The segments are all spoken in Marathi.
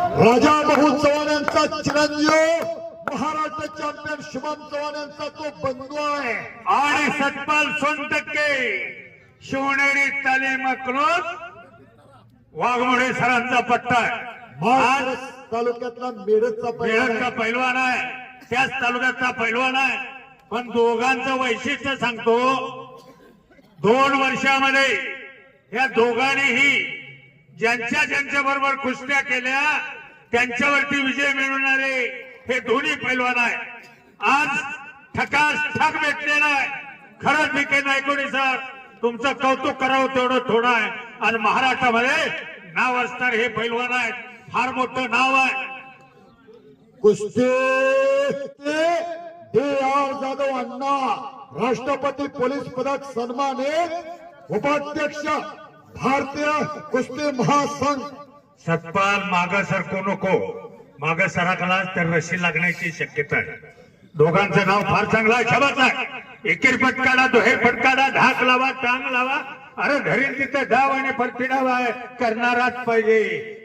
राजा भाऊ चव्हाण यांचा चिरंजीव महाराष्ट्र चॅम्पियन शुभम चव्हाण यांचा तो बंधू आहे आणि सतपाल सोनटक्के शिवनेरी तालीम क्लोज वाघमोडे सरांचा पट्टा आहे। आज तालुक्यातला मेळकचा पैलवान आहे, त्याच तालुक्यातला पैलवान आहे। पण दोघांचं वैशिष्ट्य सांगतो, 2 वर्षामध्ये या दोघांनीही ज्यांच्या बरोबर कुस्त्या केल्या त्यांच्यावरती विजय मिळवणारे हे दोन्ही पैलवान आहे। आज ठकास ठक भेटलेला आहे। खरंच विके नायकोनी सर तुमचं कौतुक करावं तेवढं थोडं आहे। आणि महाराष्ट्रामध्ये नाव असणार हे पैलवान आहेत, फार मोठं नाव आहे। कुस्ती D.R. जाधव अण्णा राष्ट्रपती पोलीस पदक सन्मानित उपाध्यक्ष भारतीय कुस्ती महासंघ। सतपाल मागं सरकू नको, मागं सरकला तर रशी लागण्याची शक्यता आहे। दोघांचं नाव फार चांगलं आहे, शाबास आहे। एकेरी फटकाडा, दोहे फटकाडा, धाक लावा, टांग लावा, अरे धरील तिथे डाव आणि परती डाव आहे, करणाराच पाहिजे।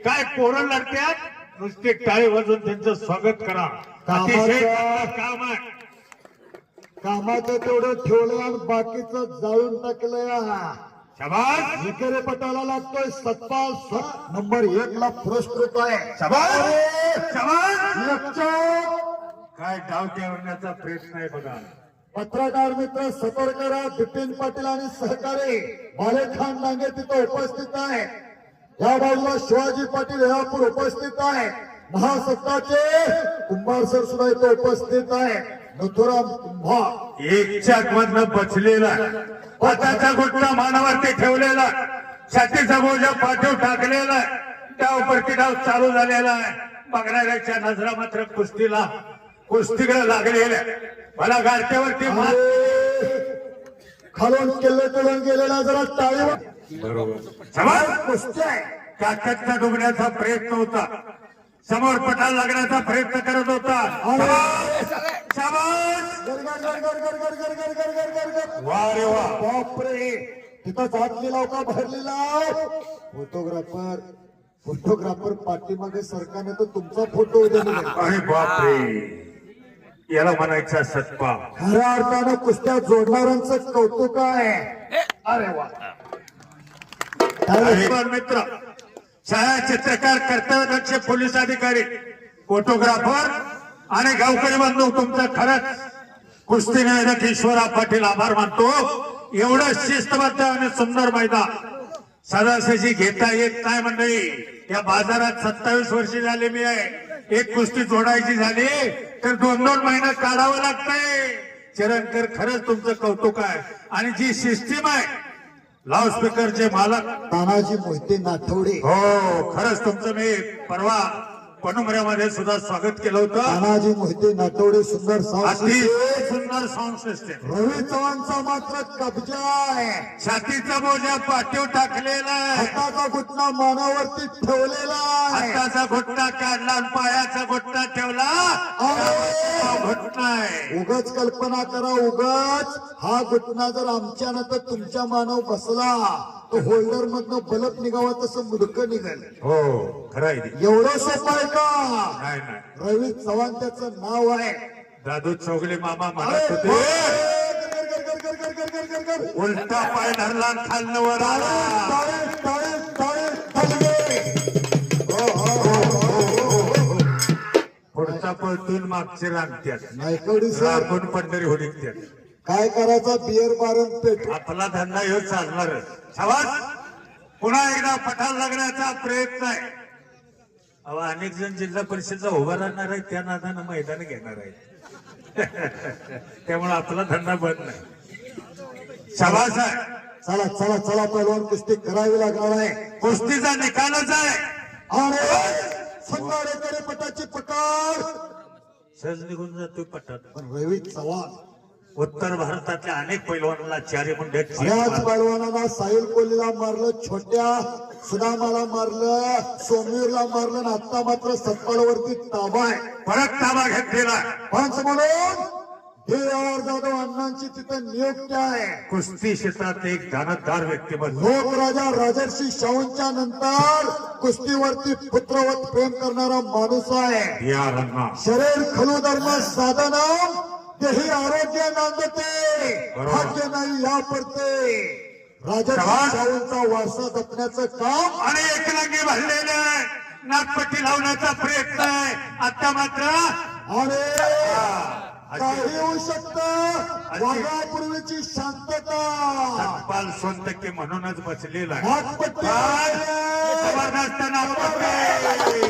काय पोरं लढत्यात, नुसते टाळी वाजून त्यांचं स्वागत करा। अतिशय काम आहे। कामाचं तेवढं ठेवलं आणि बाकीचं जाळून टाकलं। शाबास, विकेरे पटाला लागतोय सतपाल नंबर 1 ला पुरस्कृत आहे। शाबास, शाबास। काय डाव ठेवण्याचा प्रयत्न आहे बघा। पत्रकार मित्र सतर्क राहा। बिपिन पाटील आणि सहकारी मालेखान डांगे तिथे उपस्थित आहे। या बाजूला शिवाजी पाटील हेळापूर उपस्थित आहे। महासत्ताचे कुंभार सर सुद्धा इथे उपस्थित आहे। नथुराम कुंभा एकच्या मधनं बचलेला, हाताचा घुटणा मानावरती ठेवलेला, छातीचा बोजा पाठीव टाकलेला, डाव परती डाव चालू झालेला आहे। बघणाऱ्याच्या नजरा मात्र कुस्तीकडे लागलेल्या। मला गारट्यावरती खालून किल्ले तुळून गेलेला जरा टाळीवर बरोबर कुस्ती आहे। काकतला डुबण्याचा प्रयत्न होता, समोर पटाला लागण्याचा प्रयत्न करत होता। वा रे वा, बापरे, तिथं जात लिलाव का भरलेला। फोटोग्राफर पाठीमागे सरकारने तर तुमचा फोटो उद्या निघाला। अरे बापरे, याला म्हणायचा सतपाल। खऱ्या अर्थानं कुस्त्या जोडणाऱ्यांचं कौतुक आहे। अरे वा, मित्र, छायाचित्रकार, कर्तव्यदक्ष पोलीस अधिकारी, फोटोग्राफर आणि गावकरी बांधव, तुमचं खरंच कुस्ती नायक ईश्वरा पाटील आभार मानतो। एवढं शिस्तबद्ध आणि सुंदर मैदान सदासजी घेता येत नाही मंडळी। या बाजारात 27 वर्षे झाले मी आहे। एक कुस्ती जोडायची झाली तर 2-2 महिने काढावं लागतंय। चिरंकर, खरंच तुमचं कौतुक आहे। आणि जी सिस्टीम आहे, लाऊडस्पीकरचे मालक तानाजी मोहिते नाठवडे, हो, खरंच तुमचं मी परवा पनुमऱ्यामध्ये सुद्धा स्वागत केलं होतं। तानाजी मोहिते नाठवडे, सुंदर सुंदर साऊंड सिस्टम। रवी चव्हाणचा मात्र कब्जा आहे। छातीचा बोजा पाठीव टाकलेला आहे, हाताचा घुटणा मानावरती ठेवलेला आहे। हाताचा घुटणा काढला आणि पायाचा घुटणा ठेवला, घुटणा आहे। उगाच कल्पना करा, उगाच हा घुटणा जर आमच्यानं तर तुमच्या मानव बसला तो होल्डर मधनं बलप निघावा तसं मुडकं निघाल। हो, खरं आहे। एवढं सोपं आहे का? नाही, रवी चव्हाण त्याचं नाव आहे। दादू चौगले मामा म्हणत होते, उलटा पाय धरला खालनं वर आला। पुढचा पळतून मागचे रांगत्यात, नायकवडी सर आपण पंढरी होडीत्यात। काय करायचा, बियर बारण पेट आपला धंदा ह्यो चालणार। शाबास, पुन्हा एकदा पठार लागण्याचा प्रयत्न आहे। अनेक जण जिल्हा परिषदला उभा राहणार आहे, त्या नादानं मैदान घेणार आहे। त्यामुळे आपला धंदा बंद नाही। शाबास आहे। चला चला चला, पहिलवान कुस्ती करावी लागणार आहे। कुस्तीचा निकालच आहे। अरे संघाडेकडे पटाची पकड, सहज निघून जातोय पटात। पण रवी चव्हाण उत्तर भारतातल्या अनेक पैलवानांना चारी मुंड्यात बऱ्याच पैलवानांना साहिल कोहलीला मारलं, छोट्या सुदामाला मारलं, सोमीरला मारलं, आणि आता मात्र सतपालवरती ताबा आहे। परत ताबा घेतलेला। पंच म्हणून हे आर जाधव अण्णांची तिथे नियुक्ती आहे. कुस्ती क्षेत्रात एक जानतदार व्यक्तिमत्व. लोकराजा राजर्षी शाहूंच्या नंतर कुस्तीवरती पुत्रवत प्रेम करणारा माणूस आहे. या रन्ना शरीर खलू धर्म साधनम तेही आरोग्य नांदते, बरोबर. भाग्य नाही या पडते. राजर्षी शाबास. शाहूंचा वारसा जपण्याचं काम आणि एकलांगी भरलेले नागपट्टी लावण्याचा प्रयत्न आहे. आता मात्र आणि काही होऊ शकतं. वाघापूर्वीची शांतता सतपाल सोनटक्के म्हणूनच बसलेला आहे. नागपट्टी जबरदस्त नागपट्टी.